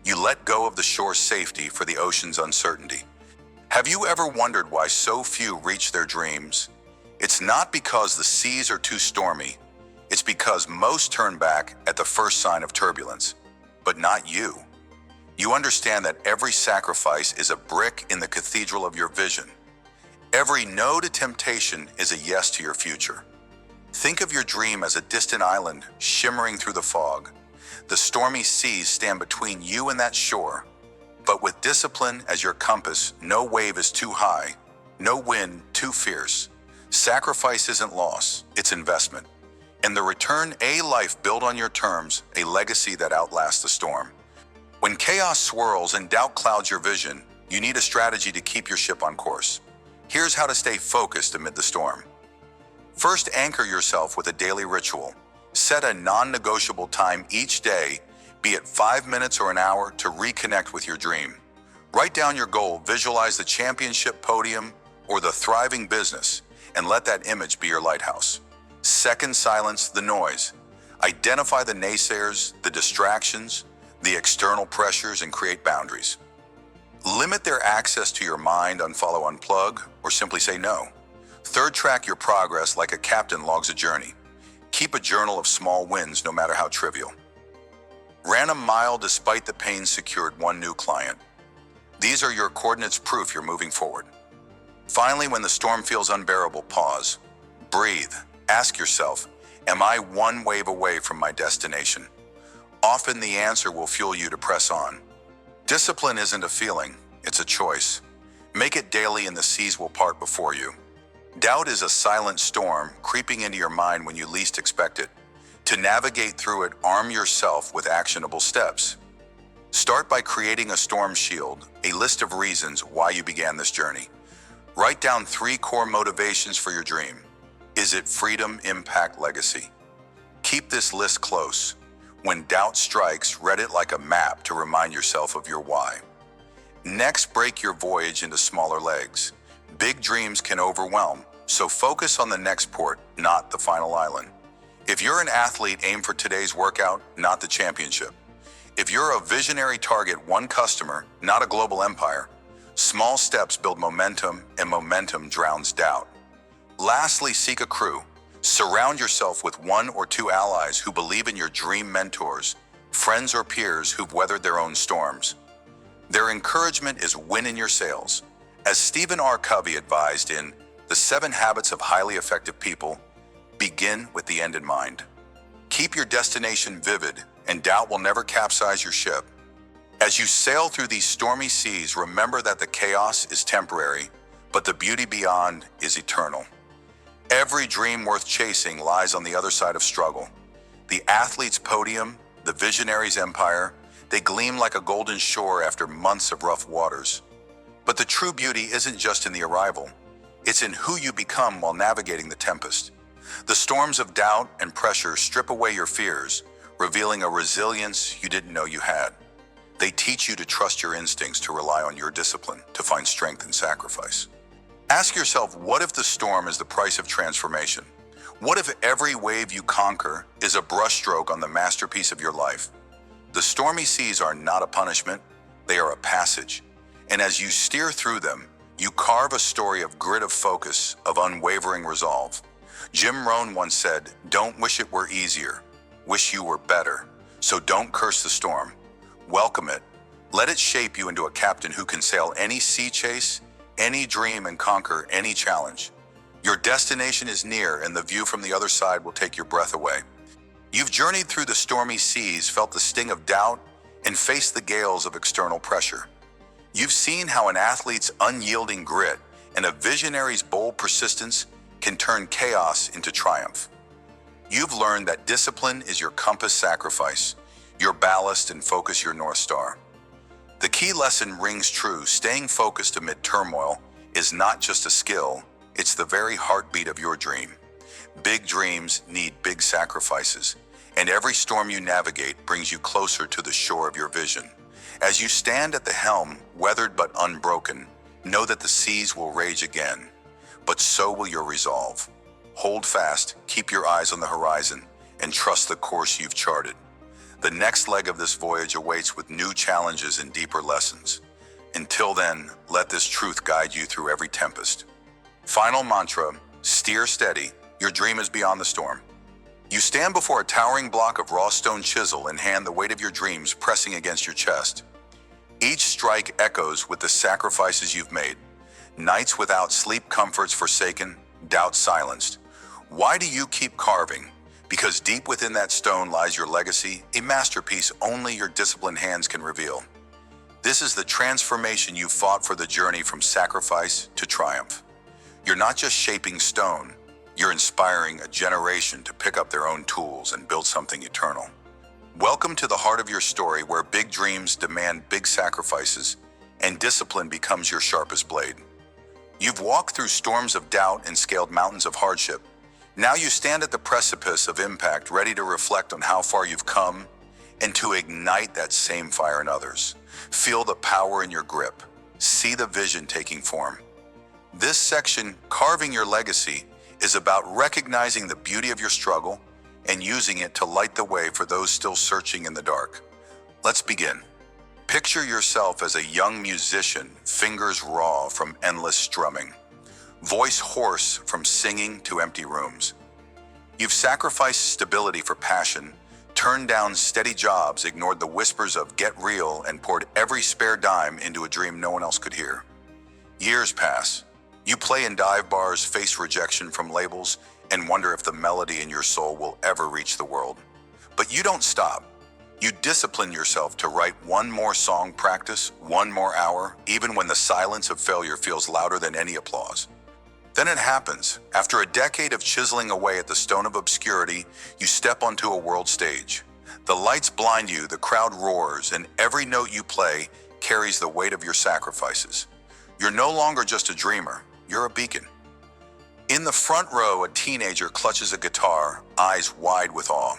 You let go of the shore's safety for the ocean's uncertainty. Have you ever wondered why so few reach their dreams? It's not because the seas are too stormy. It's because most turn back at the first sign of turbulence. But not you. You understand that every sacrifice is a brick in the cathedral of your vision. Every no to temptation is a yes to your future. Think of your dream as a distant island shimmering through the fog. The stormy seas stand between you and that shore. But with discipline as your compass, no wave is too high, no wind too fierce. Sacrifice isn't loss, it's investment. And the return, a life built on your terms, a legacy that outlasts the storm. When chaos swirls and doubt clouds your vision, you need a strategy to keep your ship on course. Here's how to stay focused amid the storm. First, anchor yourself with a daily ritual. Set a non-negotiable time each day, be it 5 minutes or an hour, to reconnect with your dream. Write down your goal, visualize the championship podium or the thriving business, and let that image be your lighthouse. Second, silence the noise. Identify the naysayers, the distractions, the external pressures, and create boundaries. Limit their access to your mind, unfollow, unplug, or simply say no. Third, track your progress like a captain logs a journey. Keep a journal of small wins, no matter how trivial. Ran a mile despite the pain, secured one new client. These are your coordinates, proof you're moving forward. Finally, when the storm feels unbearable, pause. Breathe. Ask yourself, am I one wave away from my destination? Often the answer will fuel you to press on. Discipline isn't a feeling, it's a choice. Make it daily and the seas will part before you. Doubt is a silent storm creeping into your mind when you least expect it. To navigate through it, arm yourself with actionable steps. Start by creating a storm shield, a list of reasons why you began this journey. Write down 3 core motivations for your dream. Is it freedom, impact, legacy? Keep this list close. When doubt strikes, read it like a map to remind yourself of your why. Next, break your voyage into smaller legs. Big dreams can overwhelm, so focus on the next port, not the final island. If you're an athlete, aim for today's workout, not the championship. If you're a visionary, target one customer, not a global empire. Small steps build momentum, and momentum drowns doubt. Lastly, seek a crew. Surround yourself with 1 or 2 allies who believe in your dream, mentors, friends or peers who've weathered their own storms. Their encouragement is wind in your sails. As Stephen R. Covey advised in The 7 Habits of Highly Effective People, begin with the end in mind. Keep your destination vivid, and doubt will never capsize your ship. As you sail through these stormy seas, remember that the chaos is temporary, but the beauty beyond is eternal. Every dream worth chasing lies on the other side of struggle. The athlete's podium, the visionary's empire, they gleam like a golden shore after months of rough waters. But the true beauty isn't just in the arrival. It's in who you become while navigating the tempest. The storms of doubt and pressure strip away your fears, revealing a resilience you didn't know you had. They teach you to trust your instincts, to rely on your discipline, to find strength in sacrifice. Ask yourself, what if the storm is the price of transformation? What if every wave you conquer is a brushstroke on the masterpiece of your life? The stormy seas are not a punishment, they are a passage. And as you steer through them, you carve a story of grit, of focus, of unwavering resolve. Jim Rohn once said, "Don't wish it were easier, wish you were better." So don't curse the storm. Welcome it. Let it shape you into a captain who can sail any sea chase, any dream, and conquer any challenge. Your destination is near, and the view from the other side will take your breath away. You've journeyed through the stormy seas, felt the sting of doubt, and faced the gales of external pressure. You've seen how an athlete's unyielding grit and a visionary's bold persistence can turn chaos into triumph. You've learned that discipline is your compass, sacrifice your ballast, and focus your North Star. The key lesson rings true. Staying focused amid turmoil is not just a skill, it's the very heartbeat of your dream. Big dreams need big sacrifices, and every storm you navigate brings you closer to the shore of your vision. As you stand at the helm, weathered but unbroken, know that the seas will rage again, but so will your resolve. Hold fast, keep your eyes on the horizon, and trust the course you've charted. The next leg of this voyage awaits with new challenges and deeper lessons. Until then, let this truth guide you through every tempest. Final mantra, steer steady. Your dream is beyond the storm. You stand before a towering block of raw stone chisel in hand, the weight of your dreams pressing against your chest. Each strike echoes with the sacrifices you've made. Nights without sleep, comforts forsaken, doubts silenced. Why do you keep carving? Because deep within that stone lies your legacy, a masterpiece only your disciplined hands can reveal. This is the transformation you fought for, the journey from sacrifice to triumph. You're not just shaping stone, you're inspiring a generation to pick up their own tools and build something eternal. Welcome to the heart of your story, where big dreams demand big sacrifices and discipline becomes your sharpest blade. You've walked through storms of doubt and scaled mountains of hardship. Now you stand at the precipice of impact, ready to reflect on how far you've come and to ignite that same fire in others. Feel the power in your grip. See the vision taking form. This section, Carving Your Legacy, is about recognizing the beauty of your struggle and using it to light the way for those still searching in the dark. Let's begin. Picture yourself as a young musician, fingers raw from endless strumming, voice hoarse from singing to empty rooms. You've sacrificed stability for passion, turned down steady jobs, ignored the whispers of "get real," and poured every spare dime into a dream no one else could hear. Years pass. You play in dive bars, face rejection from labels, and wonder if the melody in your soul will ever reach the world. But you don't stop. You discipline yourself to write one more song, practice one more hour, even when the silence of failure feels louder than any applause. Then it happens. After a decade of chiseling away at the stone of obscurity, you step onto a world stage. The lights blind you, the crowd roars, and every note you play carries the weight of your sacrifices. You're no longer just a dreamer, you're a beacon. In the front row, a teenager clutches a guitar, eyes wide with awe.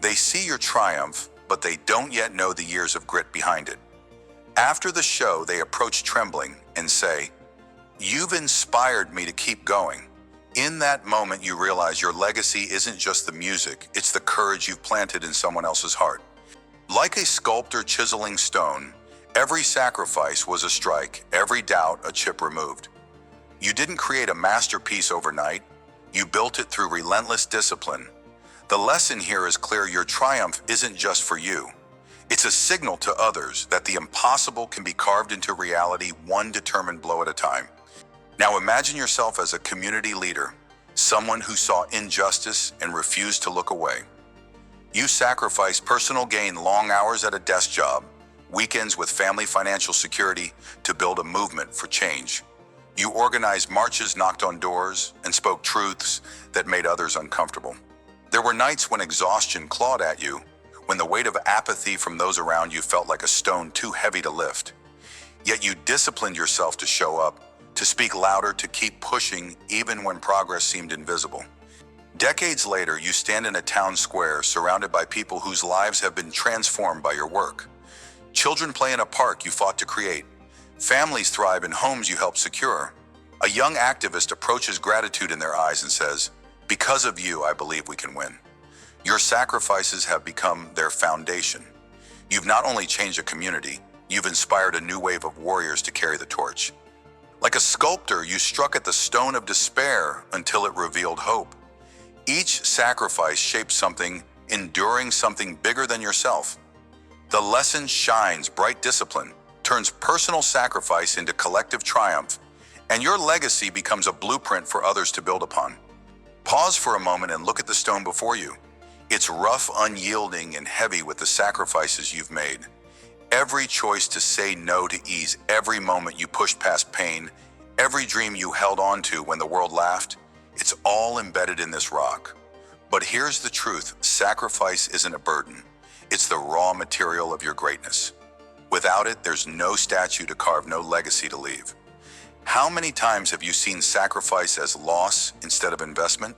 They see your triumph, but they don't yet know the years of grit behind it. After the show, they approach trembling and say, "You've inspired me to keep going." In that moment, you realize your legacy isn't just the music, it's the courage you've planted in someone else's heart. Like a sculptor chiseling stone, every sacrifice was a strike, every doubt a chip removed. You didn't create a masterpiece overnight, you built it through relentless discipline. The lesson here is clear: your triumph isn't just for you. It's a signal to others that the impossible can be carved into reality one determined blow at a time. Now imagine yourself as a community leader, someone who saw injustice and refused to look away. You sacrificed personal gain, long hours at a desk job, weekends with family financial security to build a movement for change. You organized marches, knocked on doors, and spoke truths that made others uncomfortable. There were nights when exhaustion clawed at you, when the weight of apathy from those around you felt like a stone too heavy to lift. Yet you disciplined yourself to show up, to speak louder, to keep pushing even when progress seemed invisible. Decades later, you stand in a town square surrounded by people whose lives have been transformed by your work. Children play in a park you fought to create. Families thrive in homes you helped secure. A young activist approaches gratitude in their eyes and says, "Because of you, I believe we can win." Your sacrifices have become their foundation. You've not only changed a community, you've inspired a new wave of warriors to carry the torch. Like a sculptor, you struck at the stone of despair until it revealed hope. Each sacrifice shaped something enduring, something bigger than yourself. The lesson shines: bright discipline turns personal sacrifice into collective triumph, and your legacy becomes a blueprint for others to build upon. Pause for a moment and look at the stone before you. It's rough, unyielding, and heavy with the sacrifices you've made. Every choice to say no to ease, every moment you pushed past pain, every dream you held on to when the world laughed, it's all embedded in this rock. But here's the truth: sacrifice isn't a burden. It's the raw material of your greatness. Without it, there's no statue to carve, no legacy to leave. How many times have you seen sacrifice as loss instead of investment?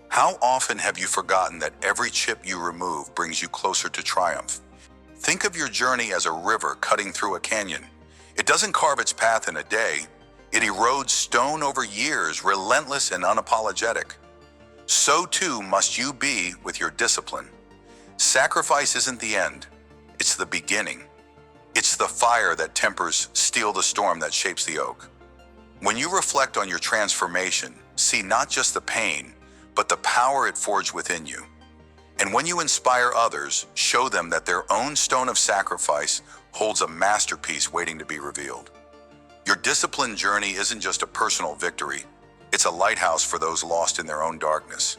How often have you forgotten that every chip you remove brings you closer to triumph? Think of your journey as a river cutting through a canyon. It doesn't carve its path in a day. It erodes stone over years, relentless and unapologetic. So too must you be with your discipline. Sacrifice isn't the end. It's the beginning. It's the fire that tempers steel, the storm that shapes the oak. When you reflect on your transformation, see not just the pain, but the power it forged within you. And when you inspire others, show them that their own stone of sacrifice holds a masterpiece waiting to be revealed. Your discipline journey isn't just a personal victory, it's a lighthouse for those lost in their own darkness.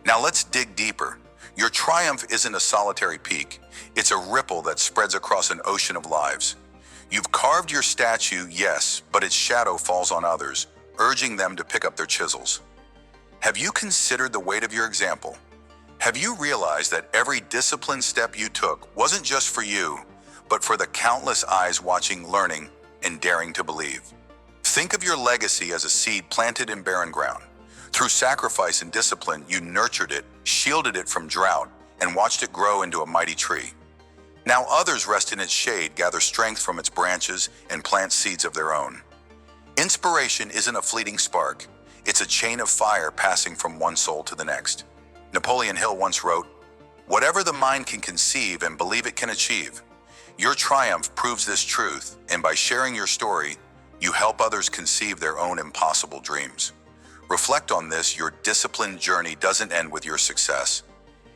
Now let's dig deeper. Your triumph isn't a solitary peak, it's a ripple that spreads across an ocean of lives. You've carved your statue, yes, but its shadow falls on others, urging them to pick up their chisels. Have you considered the weight of your example? Have you realized that every disciplined step you took wasn't just for you, but for the countless eyes watching, learning, and daring to believe? Think of your legacy as a seed planted in barren ground. Through sacrifice and discipline, you nurtured it, shielded it from drought, and watched it grow into a mighty tree. Now others rest in its shade, gather strength from its branches, and plant seeds of their own. Inspiration isn't a fleeting spark. It's a chain of fire passing from one soul to the next. Napoleon Hill once wrote, "Whatever the mind can conceive and believe it can achieve." Your triumph proves this truth, and by sharing your story, you help others conceive their own impossible dreams. Reflect on this: your disciplined journey doesn't end with your success.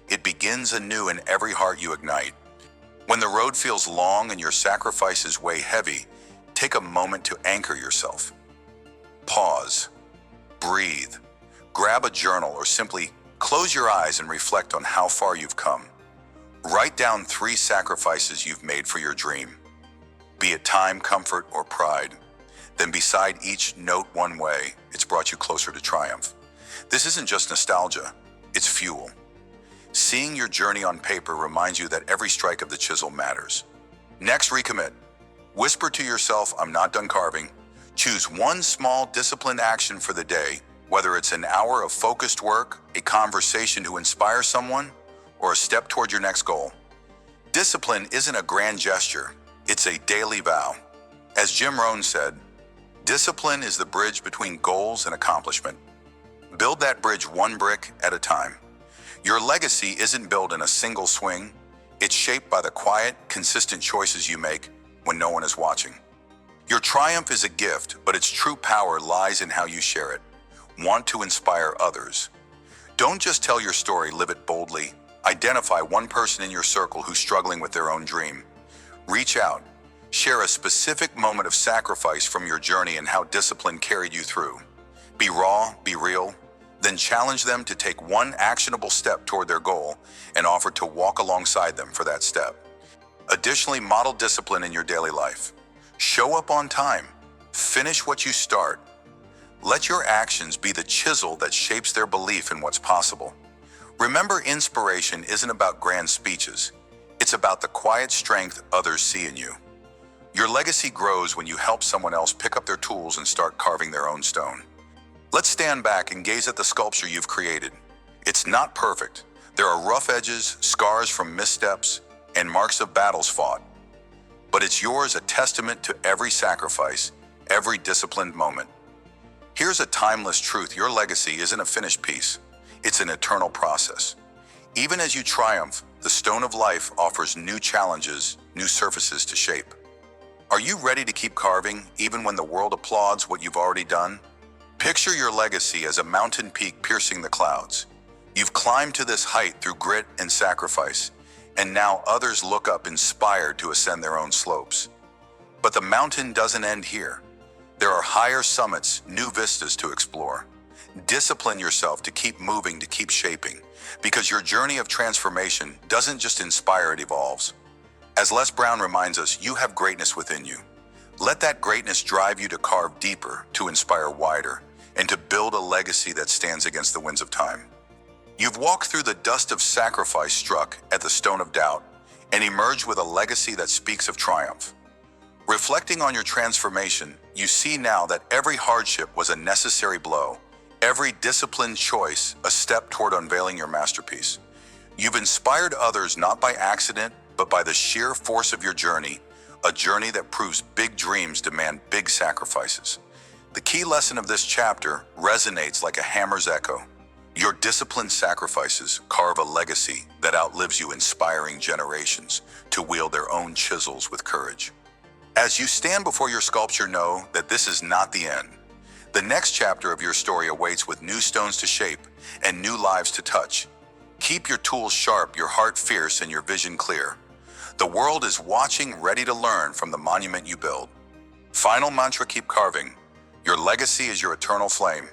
It begins anew in every heart you ignite. When the road feels long and your sacrifices weigh heavy, take a moment to anchor yourself. Pause, breathe, grab a journal, or simply close your eyes and reflect on how far you've come. Write down 3 sacrifices you've made for your dream, be it time, comfort, or pride. Then beside each, note one way it's brought you closer to triumph. This isn't just nostalgia, it's fuel. Seeing your journey on paper reminds you that every strike of the chisel matters. Next, recommit. Whisper to yourself, I'm not done carving. Choose one small disciplined action for the day, whether it's an hour of focused work, a conversation to inspire someone, or a step toward your next goal. Discipline isn't a grand gesture, it's a daily vow. As Jim Rohn said, discipline is the bridge between goals and accomplishment. Build that bridge one brick at a time. Your legacy isn't built in a single swing. It's shaped by the quiet, consistent choices you make when no one is watching. Your triumph is a gift, but its true power lies in how you share it. Want to inspire others. Don't just tell your story, live it boldly. Identify one person in your circle who's struggling with their own dream. Reach out. Share a specific moment of sacrifice from your journey and how discipline carried you through. Be raw, be real, then challenge them to take one actionable step toward their goal and offer to walk alongside them for that step. Additionally, model discipline in your daily life. Show up on time. Finish what you start. Let your actions be the chisel that shapes their belief in what's possible. Remember, inspiration isn't about grand speeches. It's about the quiet strength others see in you. Your legacy grows when you help someone else pick up their tools and start carving their own stone. Let's stand back and gaze at the sculpture you've created. It's not perfect. There are rough edges, scars from missteps, and marks of battles fought. But it's yours, a testament to every sacrifice, every disciplined moment. Here's a timeless truth: your legacy isn't a finished piece. It's an eternal process. Even as you triumph, the stone of life offers new challenges, new surfaces to shape. Are you ready to keep carving, even when the world applauds what you've already done? Picture your legacy as a mountain peak piercing the clouds. You've climbed to this height through grit and sacrifice, and now others look up inspired to ascend their own slopes. But the mountain doesn't end here. There are higher summits, new vistas to explore. Discipline yourself to keep moving, to keep shaping, because your journey of transformation doesn't just inspire, it evolves. As Les Brown reminds us, you have greatness within you. Let that greatness drive you to carve deeper, to inspire wider, and to build a legacy that stands against the winds of time. You've walked through the dust of sacrifice, struck at the stone of doubt, and emerged with a legacy that speaks of triumph. Reflecting on your transformation, you see now that every hardship was a necessary blow, every disciplined choice a step toward unveiling your masterpiece. You've inspired others not by accident, but by the sheer force of your journey, a journey that proves big dreams demand big sacrifices. The key lesson of this chapter resonates like a hammer's echo. Your disciplined sacrifices carve a legacy that outlives you, inspiring generations to wield their own chisels with courage. As you stand before your sculpture, know that this is not the end. The next chapter of your story awaits, with new stones to shape and new lives to touch. Keep your tools sharp, your heart fierce, and your vision clear. The world is watching, ready to learn from the monument you build. Final mantra: keep carving. Your legacy is your eternal flame.